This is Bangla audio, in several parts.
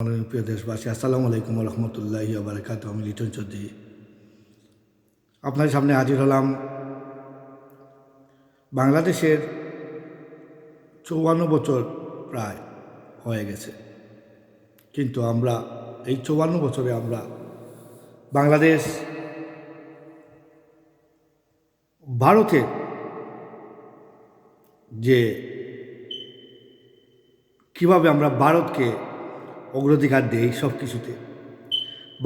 প্রিয় দেশবাসী, আসসালামু আলাইকুম রহমতুল্লাহি বারাকাত। আমি লিটন চৌধুরী আপনার সামনে হাজির হলাম। বাংলাদেশের 54 বছর প্রায় হয়ে গেছে, কিন্তু আমরা এই 54 বছরে আমরা বাংলাদেশ ভারতের যে কিভাবে আমরা ভারতকে অগ্রাধিকার দেই, সব কিছুতে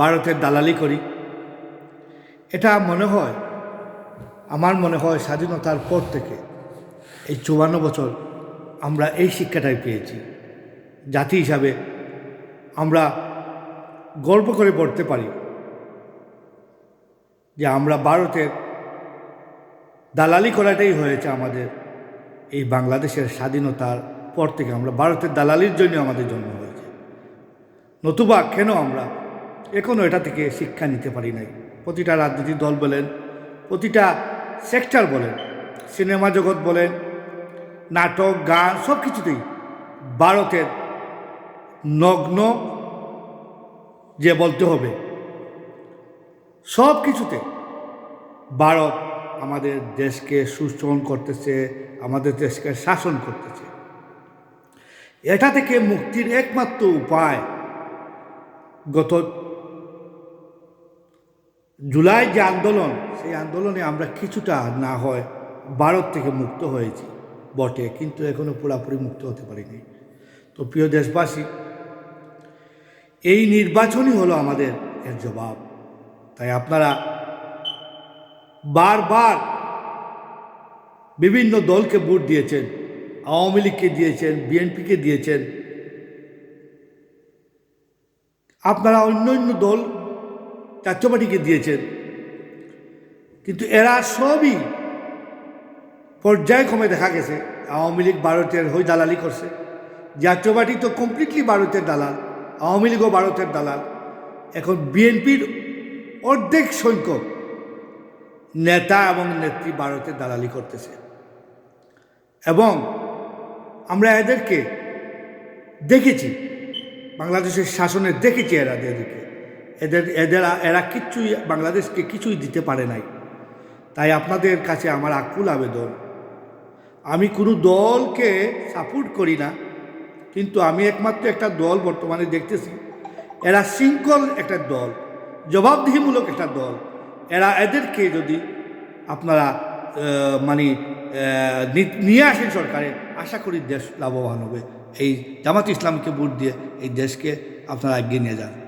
ভারতের দালালি করি। এটা আমার মনে হয় স্বাধীনতার পর থেকে এই 54 বছর আমরা এই শিক্ষাটাই পেয়েছি। জাতি হিসাবে আমরা গর্ব করে বলতে পারি যে আমরা ভারতের দালালি করাটাই হয়েছে আমাদের এই বাংলাদেশের স্বাধীনতার পর থেকে। আমরা ভারতের দালালির জন্য আমাদের জন্ম হয়েছে, নতুবা কেন আমরা এখনও এটা থেকে শিক্ষা নিতে পারি নাই। প্রতিটা রাজনৈতিক দল বলেন, প্রতিটা সেক্টর বলেন, সিনেমা জগৎ বলেন, নাটক, গান, সব কিছুতেই ভারতের নগ্ন যে বলতে হবে, সব কিছুতে ভারত আমাদের দেশকে শোষণ করতেছে, আমাদের দেশকে শাসন করতেছে। এটা থেকে মুক্তির একমাত্র উপায় গত জুলাই যে আন্দোলন, সেই আন্দোলনে আমরা কিছুটা না হয় ভারত থেকে মুক্ত হয়েছি বটে, কিন্তু এখনও পুরোপুরি মুক্ত হতে পারিনি। তো প্রিয় দেশবাসী, এই নির্বাচনই হলো আমাদের এর জবাব। তাই আপনারা বারবার বিভিন্ন দলকে ভোট দিয়েছেন, আওয়ামী লীগকে দিয়েছেন, বিএনপিকে দিয়েছেন, আপনারা অন্য অন্য দল জাতীয় পার্টিকে দিয়েছেন, কিন্তু এরা সবই পর্যায়ক্রমে দেখা গেছে আওয়ামী লীগ ভারতের হয়ে দালালি করছে, জাতীয় পার্টি তো কমপ্লিটলি ভারতের দালাল, আওয়ামী লীগও ভারতের দালাল। এখন বিএনপির অর্ধেক সংখ্যক নেতা এবং নেত্রী ভারতের দালালি করতেছে, এবং আমরা এদেরকে দেখেছি, বাংলাদেশের শাসনে দেখেছি এরা কিচ্ছুই বাংলাদেশকে কিছুই দিতে পারে নাই। তাই আপনাদের কাছে আমার আকুল আবেদন, আমি কোনো দলকে সাপোর্ট করি না, কিন্তু আমি একমাত্র একটা দল বর্তমানে দেখতেছি, এরা শৃঙ্খল একটা দল, জবাবদিহিমূলক একটা দল। এদেরকে যদি আপনারা নিয়ে আসেন সরকারে, আশা করি দেশ লাভবান হবে। এই জামাত ইসলামকে ভোট দিয়ে এই দেশকে আপনারা এগিয়ে নিয়ে যান।